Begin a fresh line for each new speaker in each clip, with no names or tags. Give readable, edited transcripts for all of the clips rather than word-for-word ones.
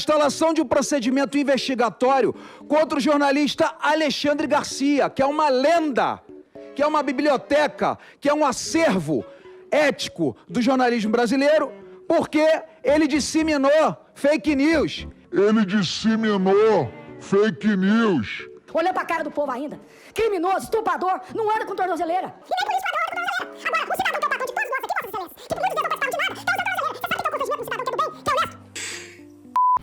instalação de um procedimento investigatório contra o jornalista Alexandre Garcia, que é uma lenda, que é uma biblioteca, que é um acervo ético do jornalismo brasileiro, porque ele disseminou fake news.
Olhando pra cara do povo ainda. Criminoso, estuprador, não anda com tornozeleira. E nem por isso anda com tornozeleira. Agora, o cidadão que é o patrão de todos nós aqui, Vossa Excelência, que por muitos dias não participaram de nada, tá usando tornozeleira. Você sabe que é um constrangimento pro cidadão que é do bem, que é honesto.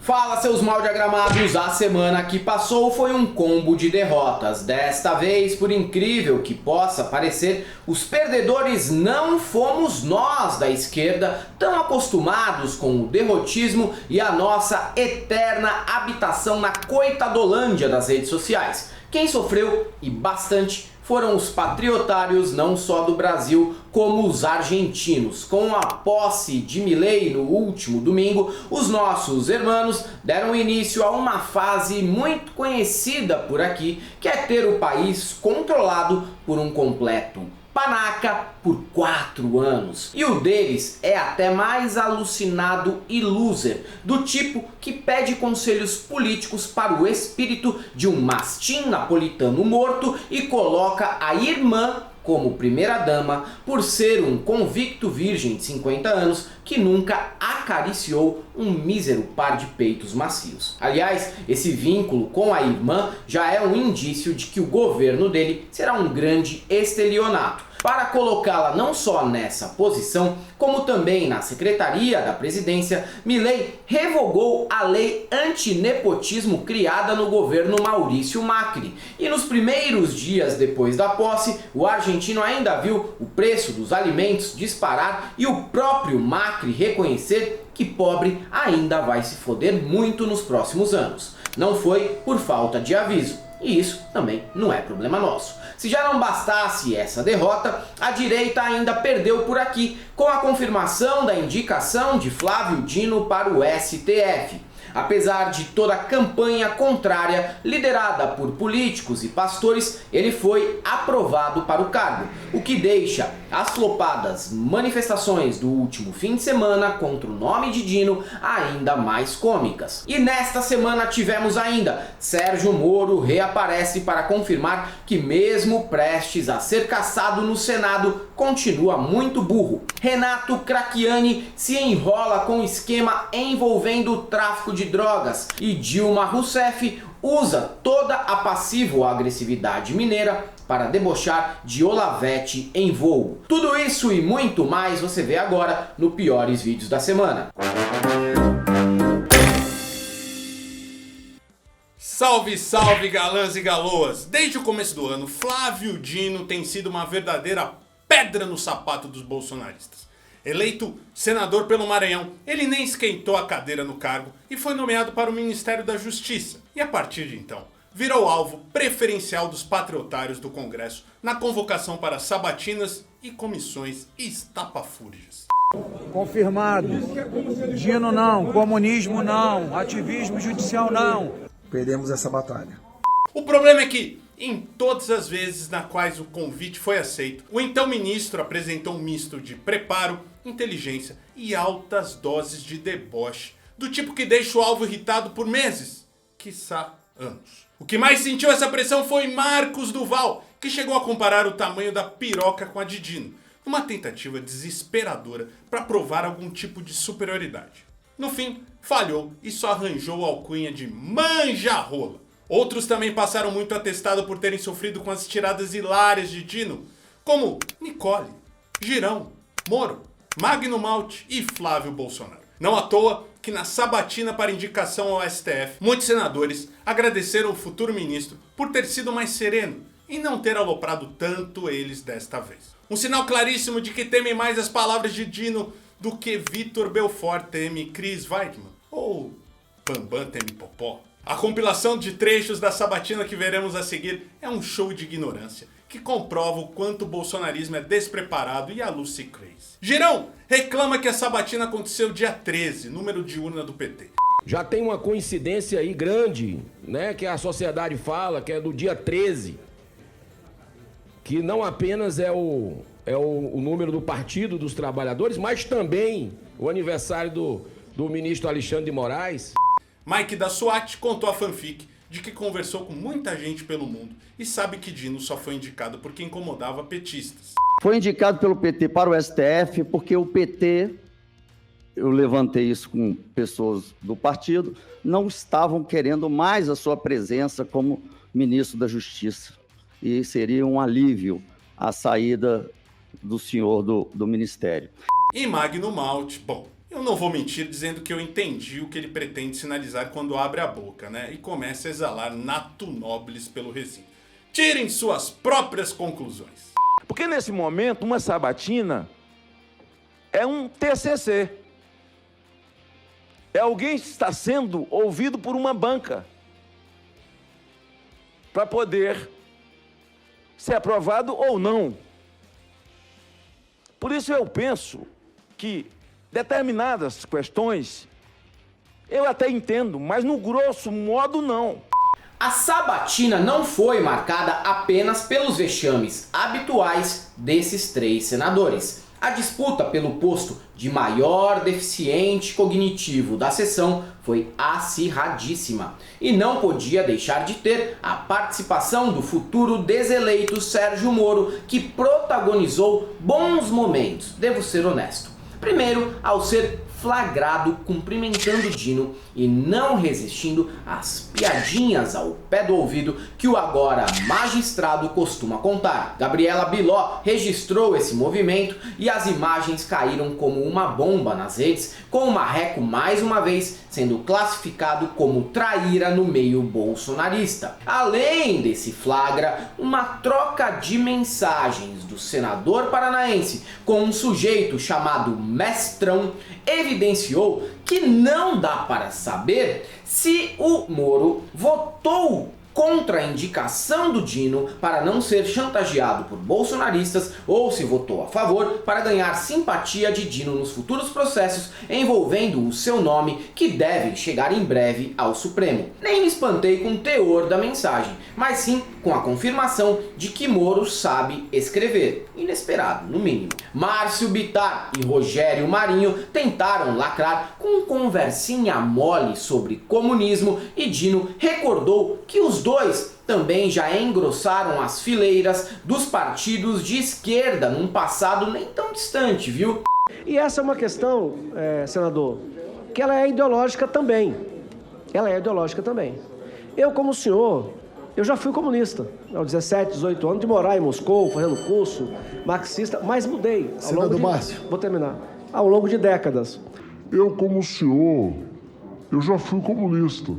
Fala, seus mal diagramados, a semana que passou foi um combo de derrotas. Desta vez, por incrível que possa parecer, os perdedores não fomos nós da esquerda, tão acostumados com o derrotismo e a nossa eterna habitação na coitadolândia das redes sociais. Quem sofreu, e bastante, foram os patriotários não só do Brasil, como os argentinos. Com a posse de Milei no último domingo, os nossos hermanos deram início a uma fase muito conhecida por aqui, que é ter o país controlado por um completo panaca por 4 anos. E o deles é até mais alucinado e loser, do tipo que pede conselhos políticos para o espírito de um mastim napolitano morto e coloca a irmã como primeira-dama por ser um convicto virgem de 50 anos que nunca acariciou um mísero par de peitos macios. Aliás, esse vínculo com a irmã já é um indício de que o governo dele será um grande estelionato. Para colocá-la não só nessa posição, como também na Secretaria da Presidência, Milei revogou a lei anti-nepotismo criada no governo Maurício Macri. E nos primeiros dias depois da posse, o argentino ainda viu o preço dos alimentos disparar e o próprio Macri reconhecer que pobre ainda vai se foder muito nos próximos anos. Não foi por falta de aviso. E isso também não é problema nosso. Se já não bastasse essa derrota, a direita ainda perdeu por aqui com a confirmação da indicação de Flávio Dino para o STF. Apesar de toda a campanha contrária liderada por políticos e pastores, ele foi aprovado para o cargo, o que deixa as flopadas manifestações do último fim de semana contra o nome de Dino ainda mais cômicas. E nesta semana tivemos ainda Sérgio Moro reaparece para confirmar que mesmo prestes a ser cassado no Senado, continua muito burro. Renato Craquiani se enrola com esquema envolvendo o tráfico de drogas e Dilma Rousseff usa toda a passivo-agressividade mineira para debochar de Olavete em voo. Tudo isso e muito mais você vê agora no Piores Vídeos da Semana.
Salve, salve, galãs e galoas! Desde o começo do ano, Flávio Dino tem sido uma verdadeira pedra no sapato dos bolsonaristas. Eleito senador pelo Maranhão, ele nem esquentou a cadeira no cargo e foi nomeado para o Ministério da Justiça. E a partir de então, virou alvo preferencial dos patriotários do Congresso na convocação para sabatinas e comissões estapafúrdias.
Confirmado. Dino não, comunismo não, ativismo judicial não.
Perdemos essa batalha.
O problema é que, em todas as vezes nas quais o convite foi aceito, o então ministro apresentou um misto de preparo, inteligência e altas doses de deboche, do tipo que deixa o alvo irritado por meses, quiçá anos. O que mais sentiu essa pressão foi Marcos Duval, que chegou a comparar o tamanho da piroca com a de Dino, numa tentativa desesperadora para provar algum tipo de superioridade. No fim, falhou e só arranjou a alcunha de manja-rola. Outros também passaram muito atestado por terem sofrido com as tiradas hilárias de Dino, como Nicole, Girão, Moro, Magno Malte e Flávio Bolsonaro. Não à toa que na sabatina para indicação ao STF, muitos senadores agradeceram o futuro ministro por ter sido mais sereno e não ter aloprado tanto eles desta vez. Um sinal claríssimo de que temem mais as palavras de Dino do que Vitor Belfort teme Chris Weidmann ou Bambam teme Popó. A compilação de trechos da sabatina que veremos a seguir é um show de ignorância que comprova o quanto o bolsonarismo é despreparado e a Lucy Crazy. Girão reclama que a sabatina aconteceu dia 13, número de urna do PT.
Já tem uma coincidência aí grande, né, que a sociedade fala, que é do dia 13, que não apenas é o número do Partido dos Trabalhadores, mas também o aniversário do ministro Alexandre de Moraes.
Mike da SWAT contou a fanfic de que conversou com muita gente pelo mundo e sabe que Dino só foi indicado porque incomodava petistas.
Foi indicado pelo PT para o STF porque o PT, eu levantei isso com pessoas do partido, não estavam querendo mais a sua presença como ministro da Justiça. E seria um alívio a saída do senhor do ministério.
E Magno Malte, bom, eu não vou mentir dizendo que eu entendi o que ele pretende sinalizar quando abre a boca, né? E começa a exalar nato nobilis pelo recinto. Tirem suas próprias conclusões.
Porque nesse momento, uma sabatina é um TCC. É alguém que está sendo ouvido por uma banca para poder ser aprovado ou não. Por isso eu penso que determinadas questões eu até entendo, mas no grosso modo não.
A sabatina não foi marcada apenas pelos vexames habituais desses 3 senadores. A disputa pelo posto de maior deficiente cognitivo da sessão foi acirradíssima e não podia deixar de ter a participação do futuro deseleito Sérgio Moro, que protagonizou bons momentos, devo ser honesto. Primeiro, ao ser flagrado cumprimentando Dino e não resistindo às piadinhas ao pé do ouvido que o agora magistrado costuma contar. Gabriela Biló registrou esse movimento e as imagens caíram como uma bomba nas redes, com o Marreco mais uma vez sendo classificado como traíra no meio bolsonarista. Além desse flagra, uma troca de mensagens do senador paranaense com um sujeito chamado Mestrão evidenciou que não dá para saber se o Moro votou contra a indicação do Dino para não ser chantageado por bolsonaristas ou se votou a favor para ganhar simpatia de Dino nos futuros processos envolvendo o seu nome, que devem chegar em breve ao Supremo. Nem me espantei com o teor da mensagem, mas sim com a confirmação de que Moro sabe escrever. Inesperado, no mínimo. Márcio Bittar e Rogério Marinho tentaram lacrar com conversinha mole sobre comunismo e Dino recordou que os dois também já engrossaram as fileiras dos partidos de esquerda num passado nem tão distante, viu?
E essa é uma questão, senador, que ela é ideológica também. Ela é ideológica também. Eu, como senhor, eu já fui comunista, aos 17, 18 anos, de morar em Moscou, fazendo curso marxista, mas mudei.
Senador Márcio.
Vou terminar. Ao longo de décadas.
Eu, como senhor, eu já fui comunista.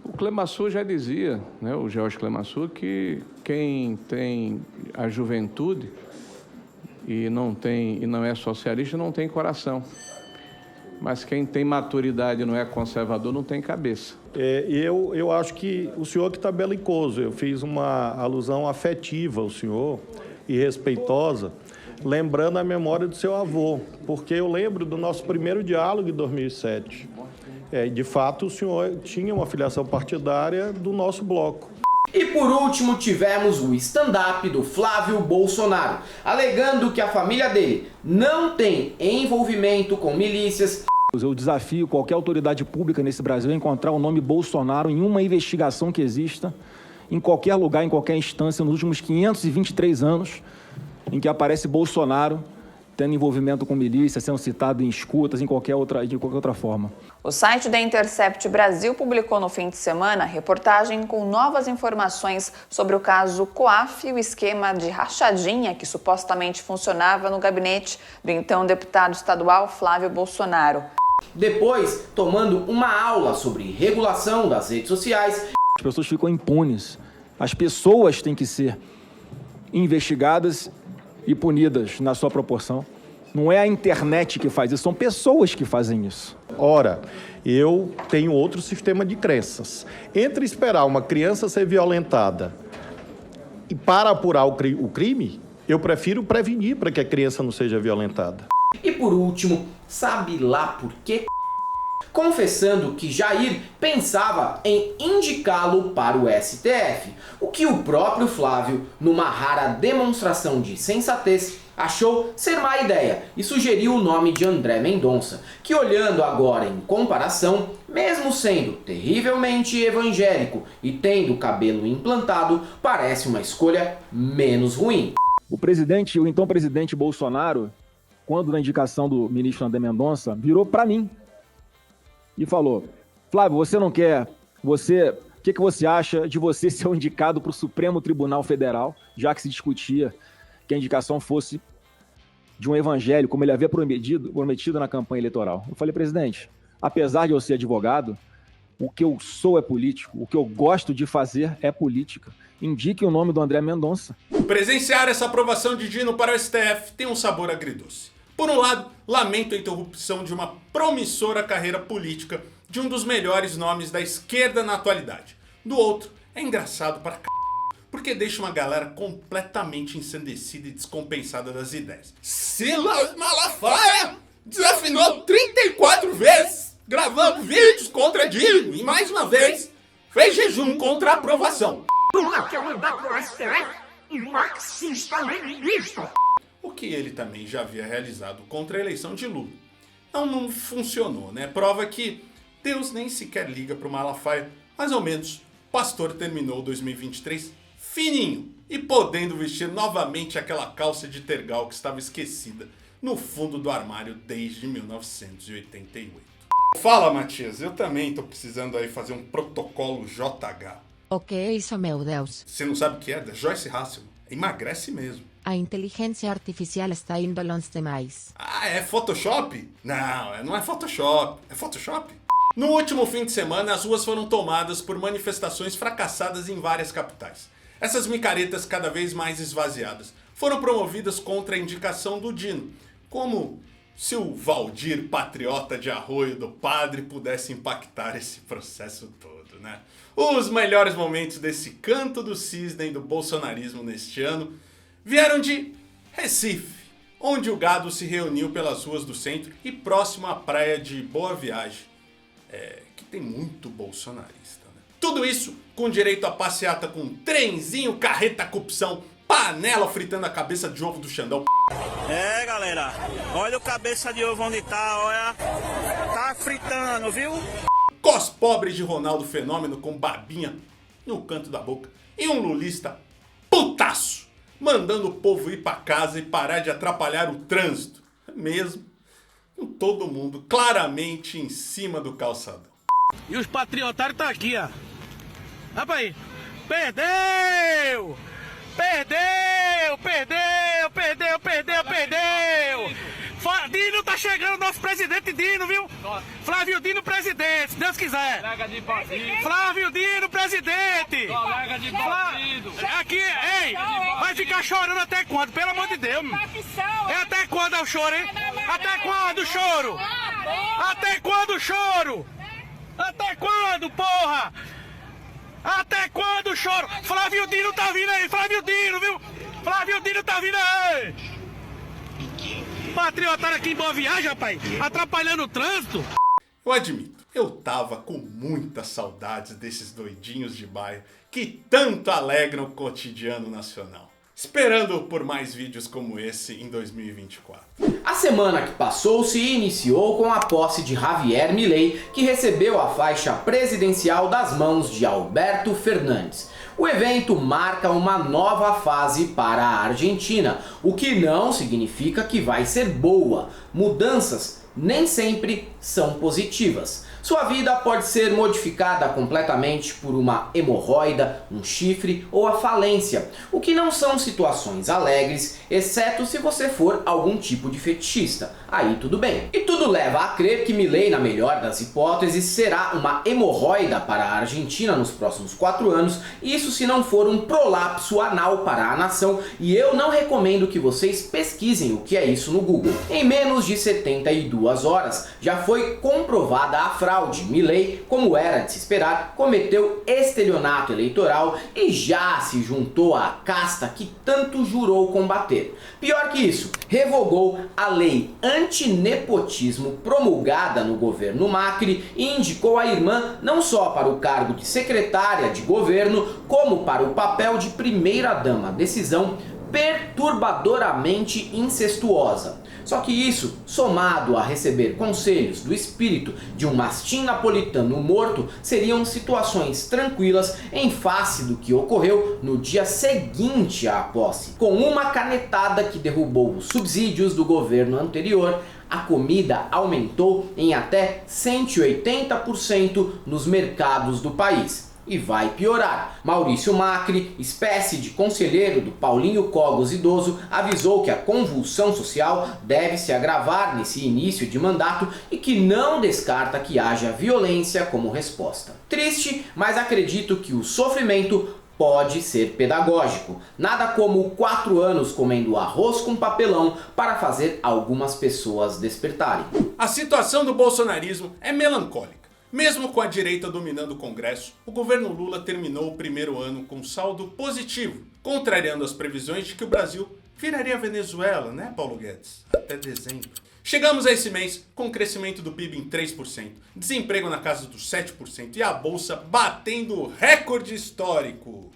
O Clemenceau já dizia, né, o Georges Clemenceau, que quem tem a juventude e não é socialista não tem coração. Mas quem tem maturidade e não é conservador não tem cabeça.
Eu acho que o senhor que está belicoso. Eu fiz uma alusão afetiva ao senhor e respeitosa, lembrando a memória do seu avô, porque eu lembro do nosso primeiro diálogo em 2007. De fato, o senhor tinha uma filiação partidária do nosso bloco.
E por último tivemos o stand-up do Flávio Bolsonaro, alegando que a família dele não tem envolvimento com milícias.
Eu desafio qualquer autoridade pública nesse Brasil a encontrar o nome Bolsonaro em uma investigação que exista, em qualquer lugar, em qualquer instância, nos últimos 523 anos, em que aparece Bolsonaro tendo envolvimento com milícia, sendo citado em escutas, de qualquer outra forma.
O site da Intercept Brasil publicou no fim de semana reportagem com novas informações sobre o caso COAF e o esquema de rachadinha que supostamente funcionava no gabinete do então deputado estadual Flávio Bolsonaro.
Depois, tomando uma aula sobre regulação das redes sociais.
As pessoas ficam impunes. As pessoas têm que ser investigadas e punidas na sua proporção. Não é a internet que faz isso, são pessoas que fazem isso.
Ora, eu tenho outro sistema de crenças. Entre esperar uma criança ser violentada e para apurar o crime, eu prefiro prevenir para que a criança não seja violentada.
E por último, sabe lá por quê? Confessando que Jair pensava em indicá-lo para o STF, o que o próprio Flávio, numa rara demonstração de sensatez, achou ser má ideia e sugeriu o nome de André Mendonça, que olhando agora em comparação, mesmo sendo terrivelmente evangélico e tendo cabelo implantado, parece uma escolha menos ruim.
O então presidente Bolsonaro, quando na indicação do ministro André Mendonça, virou para mim e falou: Flávio, você não quer, o que você acha de você ser indicado para o Supremo Tribunal Federal, já que se discutia que a indicação fosse de um evangélico, como ele havia prometido na campanha eleitoral. Eu falei: presidente, apesar de eu ser advogado, o que eu sou é político, o que eu gosto de fazer é política. Indique o nome do André Mendonça.
Presenciar essa aprovação de Dino para o STF tem um sabor agridoce. Por um lado, lamento a interrupção de uma promissora carreira política de um dos melhores nomes da esquerda na atualidade. Do outro, é engraçado para c... porque deixa uma galera completamente ensandecida e descompensada das ideias. Silas Malafaia desafinou 34 vezes, gravando vídeos contra Dino e mais uma vez fez jejum contra a aprovação. O que ele também já havia realizado contra a eleição de Lula. Não funcionou, né? Prova que Deus nem sequer liga para o Malafaia. Mais ou menos, o pastor terminou 2023 fininho e podendo vestir novamente aquela calça de tergal que estava esquecida no fundo do armário desde 1988. Fala, Matias, eu também tô precisando aí fazer um protocolo JH.
O que é isso, meu Deus?
Você não sabe o que é? Da Joyce Hasselman. Emagrece mesmo.
A inteligência artificial está indo longe demais.
Ah, é Photoshop? Não é Photoshop. É Photoshop? No último fim de semana, as ruas foram tomadas por manifestações fracassadas em várias capitais. Essas micaretas cada vez mais esvaziadas foram promovidas contra a indicação do Dino, como se o Valdir patriota de Arroio do Padre pudesse impactar esse processo todo, né? Os melhores momentos desse canto do cisne do bolsonarismo neste ano vieram de Recife, onde o gado se reuniu pelas ruas do centro e próximo à praia de Boa Viagem, que tem muito bolsonarista, né? Tudo isso com direito a passeata com trenzinho, carreta corrupção, panela fritando a cabeça de ovo do Xandão.
É, galera, olha o cabeça de ovo onde tá, olha, tá fritando, viu?
Cos pobres de Ronaldo Fenômeno com barbinha no canto da boca e um lulista putaço, mandando o povo ir pra casa e parar de atrapalhar o trânsito, mesmo com todo mundo claramente em cima do calçadão.
E os patriotários tá aqui, ó. Rapaz, perdeu! Dino tá chegando, nosso presidente Dino, viu? Flávio Dino presidente, se Deus quiser. Flávio Dino presidente. Aqui, ei, vai ficar chorando até quando? Pelo amor de Deus. É até quando eu choro, hein? Até quando o choro? Até quando o choro? Até quando, porra? Até quando o choro? Flávio Dino tá vindo aí, Flávio Dino, viu? Flávio Dino tá vindo aí. Patriotário aqui em Boa Viagem, rapaz, atrapalhando o trânsito.
Eu admito, eu tava com muitas saudades desses doidinhos de bairro que tanto alegram o cotidiano nacional. Esperando por mais vídeos como esse em 2024.
A semana que passou se iniciou com a posse de Javier Milei, que recebeu a faixa presidencial das mãos de Alberto Fernandes. O evento marca uma nova fase para a Argentina, o que não significa que vai ser boa. Mudanças nem sempre são positivas. Sua vida pode ser modificada completamente por uma hemorroida, um chifre ou a falência, o que não são situações alegres, exceto se você for algum tipo de fetichista. Aí tudo bem. E tudo leva a crer que Milei, na melhor das hipóteses, será uma hemorroida para a Argentina nos próximos 4 anos, isso se não for um prolapso anal para a nação, e eu não recomendo que vocês pesquisem o que é isso no Google. Em menos de 72 horas já foi comprovada a fraude. Milei, como era de se esperar, cometeu estelionato eleitoral e já se juntou à casta que tanto jurou combater. Pior que isso, revogou a lei antinepotismo promulgada no governo Macri e indicou a irmã não só para o cargo de secretária de governo, como para o papel de primeira-dama. Decisão perturbadoramente incestuosa. Só que isso, somado a receber conselhos do espírito de um mastim napolitano morto, seriam situações tranquilas em face do que ocorreu no dia seguinte à posse. Com uma canetada que derrubou os subsídios do governo anterior, a comida aumentou em até 180% nos mercados do país. E vai piorar. Maurício Macri, espécie de conselheiro do Paulinho Cogos idoso, avisou que a convulsão social deve se agravar nesse início de mandato e que não descarta que haja violência como resposta. Triste, mas acredito que o sofrimento pode ser pedagógico. Nada como 4 anos comendo arroz com papelão para fazer algumas pessoas despertarem.
A situação do bolsonarismo é melancólica. Mesmo com a direita dominando o Congresso, o governo Lula terminou o primeiro ano com saldo positivo, contrariando as previsões de que o Brasil viraria Venezuela, né, Paulo Guedes? Até dezembro. Chegamos a esse mês com o crescimento do PIB em 3%, desemprego na casa dos 7% e a Bolsa batendo recorde histórico.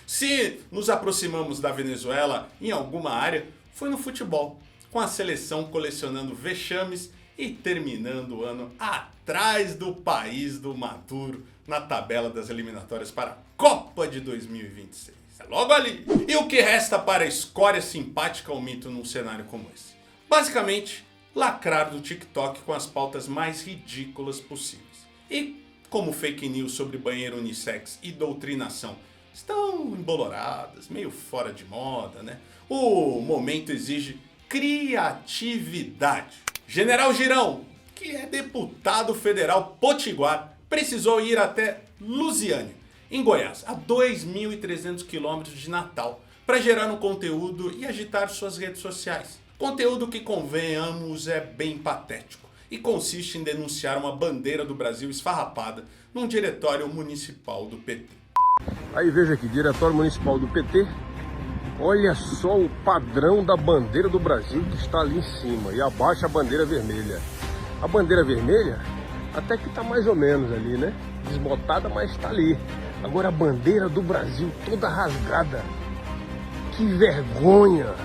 Se nos aproximamos da Venezuela em alguma área, foi no futebol, com a seleção colecionando vexames e terminando o ano atrás do país do Maduro na tabela das eliminatórias para a Copa de 2026. É logo ali. E o que resta para a escória simpática ao mito num cenário como esse? Basicamente, lacrar do TikTok com as pautas mais ridículas possíveis. E como fake news sobre banheiro unissex e doutrinação estão emboloradas, meio fora de moda, né? O momento exige criatividade. General Girão, que é deputado federal potiguar, precisou ir até Lusiânia, em Goiás, a 2.300 quilômetros de Natal, para gerar um conteúdo e agitar suas redes sociais. Conteúdo que, convenhamos, é bem patético e consiste em denunciar uma bandeira do Brasil esfarrapada num diretório municipal do PT.
Aí veja aqui, diretório municipal do PT. Olha só o padrão da bandeira do Brasil que está ali em cima e abaixo a bandeira vermelha. A bandeira vermelha até que está mais ou menos ali, né? Desbotada, mas está ali. Agora a bandeira do Brasil toda rasgada. Que vergonha!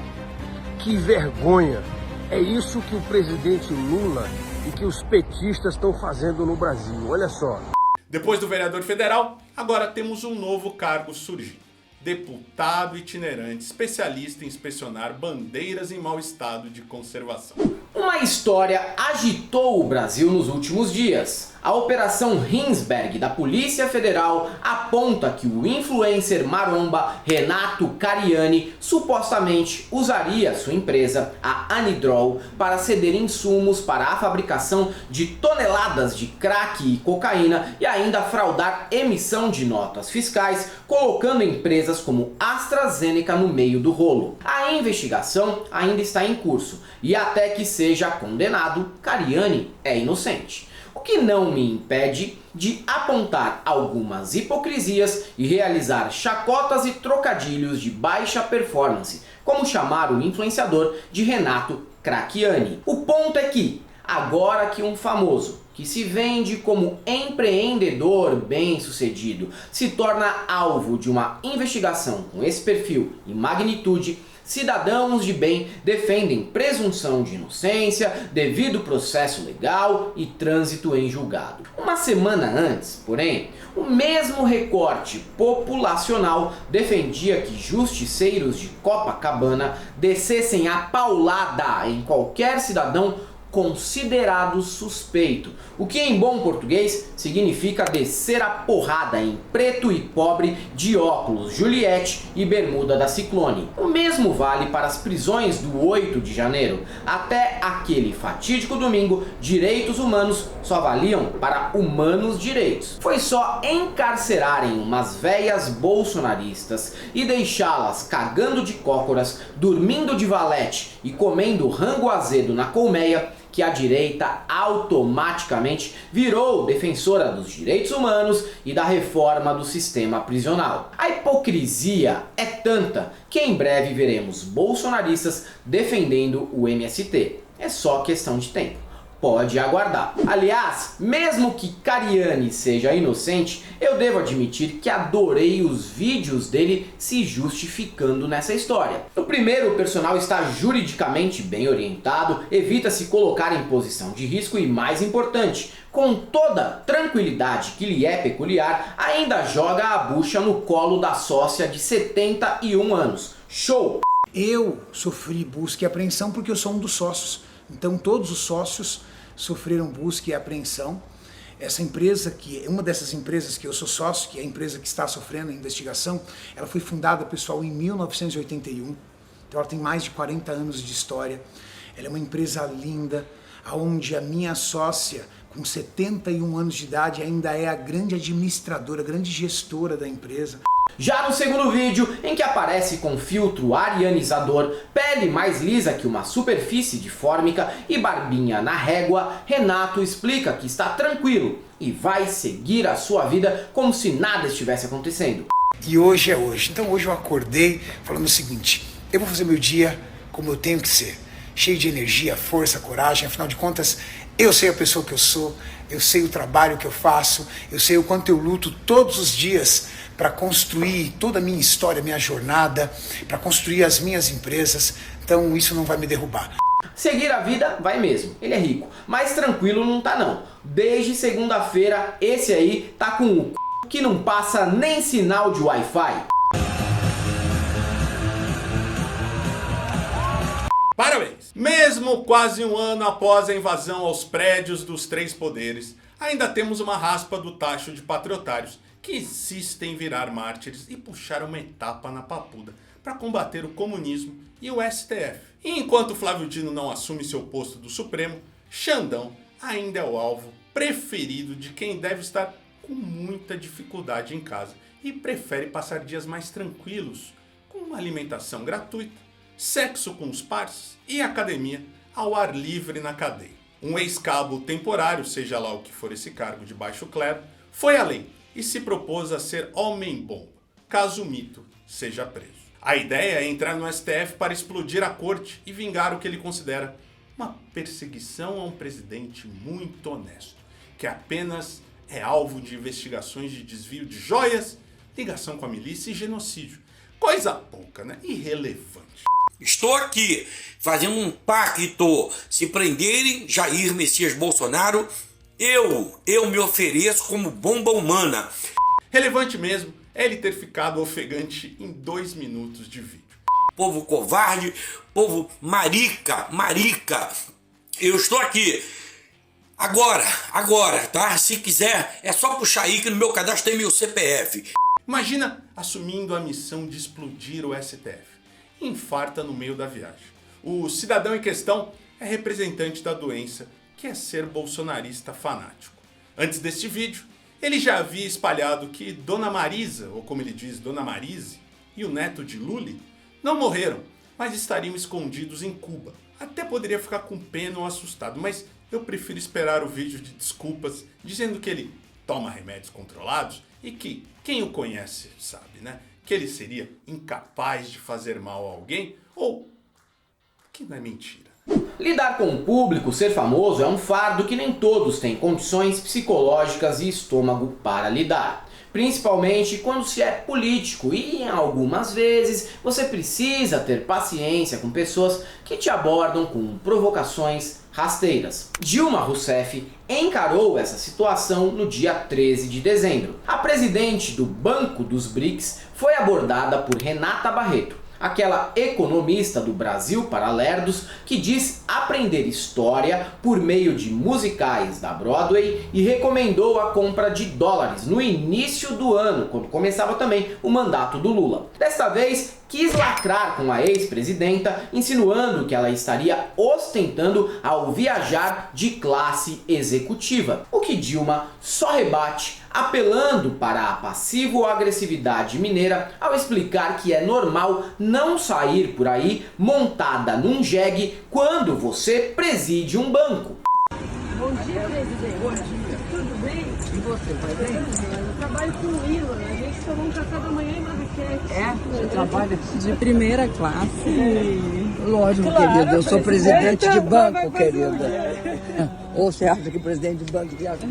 Que vergonha! É isso que o presidente Lula e que os petistas estão fazendo no Brasil. Olha só.
Depois do vereador federal, agora temos um novo cargo surgindo. Deputado itinerante, especialista em inspecionar bandeiras em mau estado de conservação.
Uma história agitou o Brasil nos últimos dias. A Operação Hinsberg da Polícia Federal aponta que o influencer maromba Renato Cariani supostamente usaria sua empresa, a Anidrol, para ceder insumos para a fabricação de toneladas de crack e cocaína e ainda fraudar emissão de notas fiscais, colocando empresas como AstraZeneca no meio do rolo. A investigação ainda está em curso e até que seja condenado, Cariani é inocente. O que não me impede de apontar algumas hipocrisias e realizar chacotas e trocadilhos de baixa performance, como chamar o influenciador de Renato Craquiani. O ponto é que, agora que um famoso que se vende como empreendedor bem-sucedido se torna alvo de uma investigação com esse perfil e magnitude, cidadãos de bem defendem presunção de inocência, devido processo legal e trânsito em julgado. Uma semana antes, porém, o mesmo recorte populacional defendia que justiceiros de Copacabana descessem a paulada em qualquer cidadão considerado suspeito, o que em bom português significa descer a porrada em preto e pobre de óculos Juliette e bermuda da Ciclone. O mesmo vale para as prisões do 8 de janeiro. Até aquele fatídico domingo, direitos humanos só valiam para humanos direitos. Foi só encarcerarem umas véias bolsonaristas e deixá-las cagando de cócoras, dormindo de valete e comendo rango azedo na colmeia que a direita automaticamente virou defensora dos direitos humanos e da reforma do sistema prisional. A hipocrisia é tanta que em breve veremos bolsonaristas defendendo o MST. É só questão de tempo. pode aguardar. Aliás, mesmo que Cariani seja inocente, eu devo admitir que adorei os vídeos dele se justificando nessa história. No primeiro, o personal está juridicamente bem orientado, evita se colocar em posição de risco e, mais importante, com toda tranquilidade que lhe é peculiar, ainda joga a bucha no colo da sócia de 71 anos. Show!
Eu sofri busca e apreensão porque eu sou um dos sócios. Então todos os sócios sofreram busca e apreensão. Essa empresa, que é uma dessas empresas que eu sou sócio, que é a empresa que está sofrendo a investigação, ela foi fundada, pessoal, em 1981. Então ela tem mais de 40 anos de história. Ela é uma empresa linda, onde a minha sócia, com 71 anos de idade, ainda é a grande administradora, a grande gestora da empresa.
Já no segundo vídeo, em que aparece com filtro arianizador, pele mais lisa que uma superfície de fórmica e barbinha na régua, Renato explica que está tranquilo e vai seguir a sua vida como se nada estivesse acontecendo.
E hoje é hoje. Então hoje eu acordei falando o seguinte: eu vou fazer meu dia como eu tenho que ser. Cheio de energia, força, coragem, afinal de contas, eu sei a pessoa que eu sou, eu sei o trabalho que eu faço, eu sei o quanto eu luto todos os dias para construir toda a minha história, minha jornada, para construir as minhas empresas, então isso não vai me derrubar.
Seguir a vida vai mesmo, ele é rico, mas tranquilo não tá não. Desde segunda-feira, esse aí tá com o c... que não passa nem sinal de Wi-Fi.
Parabéns! Mesmo quase um ano após a invasão aos prédios dos três poderes, ainda temos uma raspa do tacho de patriotários que insistem em virar mártires e puxar uma etapa na papuda para combater o comunismo e o STF. E enquanto Flávio Dino não assume seu posto do Supremo, Xandão ainda é o alvo preferido de quem deve estar com muita dificuldade em casa e prefere passar dias mais tranquilos, com uma alimentação gratuita, sexo com os parceiros e academia ao ar livre na cadeia. Um ex-cabo temporário, seja lá o que for esse cargo de baixo clero, foi além e se propôs a ser homem-bomba, caso o mito seja preso. A ideia é entrar no STF para explodir a corte e vingar o que ele considera uma perseguição a um presidente muito honesto, que apenas é alvo de investigações de desvio de joias, ligação com a milícia e genocídio. Coisa pouca, né? Irrelevante.
Estou aqui fazendo um pacto. Se prenderem Jair Messias Bolsonaro, eu me ofereço como bomba humana.
Relevante mesmo é ele ter ficado ofegante em 2 minutos de vídeo.
Povo covarde, povo marica. Eu estou aqui. Agora, tá? Se quiser, é só puxar aí que no meu cadastro tem meu CPF.
Imagina assumindo a missão de explodir o STF. Infarta no meio da viagem. O cidadão em questão é representante da doença, que é ser bolsonarista fanático. Antes deste vídeo, ele já havia espalhado que Dona Marisa, ou como ele diz, Dona Marise, e o neto de Lully não morreram, mas estariam escondidos em Cuba. Até poderia ficar com pena ou assustado, mas eu prefiro esperar o vídeo de desculpas, dizendo que ele toma remédios controlados e que quem o conhece sabe, né? Que ele seria incapaz de fazer mal a alguém, ou que não é mentira.
Lidar com o público, ser famoso, é um fardo que nem todos têm condições psicológicas e estômago para lidar. Principalmente quando se é político e, algumas vezes, você precisa ter paciência com pessoas que te abordam com provocações rasteiras. Dilma Rousseff encarou essa situação no dia 13 de dezembro. A presidente do Banco dos BRICS foi abordada por Renata Barreto, aquela economista do Brasil para lerdos que diz aprender história por meio de musicais da Broadway e recomendou a compra de dólares no início do ano, quando começava também o mandato do Lula. Desta vez, quis lacrar com a ex-presidenta, insinuando que ela estaria ostentando ao viajar de classe executiva, o que Dilma só rebate, apelando para a passivo-agressividade mineira ao explicar que é normal não sair por aí montada num jegue quando você preside um banco.
Bom dia, presidente. Bom dia. Tudo bem? E você, vai bem? Eu trabalho com o Lila, a gente tomou um café da manhã em Marrakech.
Você trabalha de primeira classe. Lógico, claro, querida, eu sou presidente de banco, querida. Ou você acha que o presidente do banco viaja?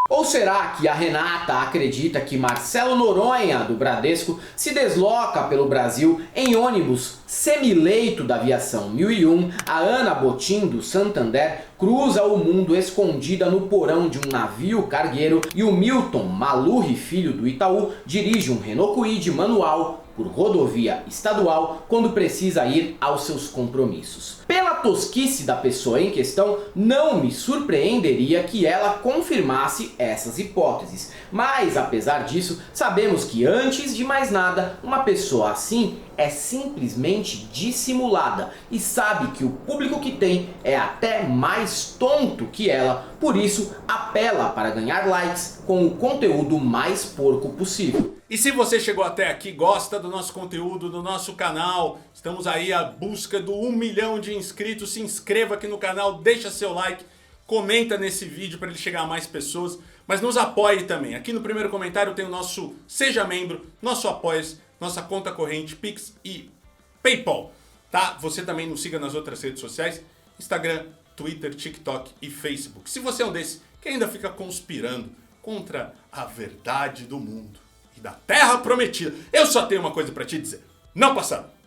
Ou será que a Renata acredita que Marcelo Noronha, do Bradesco, se desloca pelo Brasil em ônibus semileito da aviação 1001, a Ana Botim, do Santander, cruza o mundo escondida no porão de um navio cargueiro e o Milton Malurri Filho, do Itaú, dirige um Renault Kwid manual por rodovia estadual quando precisa ir aos seus compromissos. Pela tosquice da pessoa em questão, não me surpreenderia que ela confirmasse essas hipóteses. Mas, apesar disso, sabemos que, antes de mais nada, uma pessoa assim é simplesmente dissimulada e sabe que o público que tem é até mais tonto que ela, por isso apela para ganhar likes com o conteúdo mais porco possível.
E se você chegou até aqui, gosta do nosso conteúdo, do nosso canal, estamos aí à busca do 1 milhão de inscritos, se inscreva aqui no canal, deixa seu like, comenta nesse vídeo para ele chegar a mais pessoas, mas nos apoie também. Aqui no primeiro comentário tem o nosso Seja Membro, nosso Apoia-se, nossa conta corrente, Pix e PayPal, tá? Você também nos siga nas outras redes sociais, Instagram, Twitter, TikTok e Facebook. Se você é um desses que ainda fica conspirando contra a verdade do mundo e da Terra Prometida, eu só tenho uma coisa para te dizer: não passamos!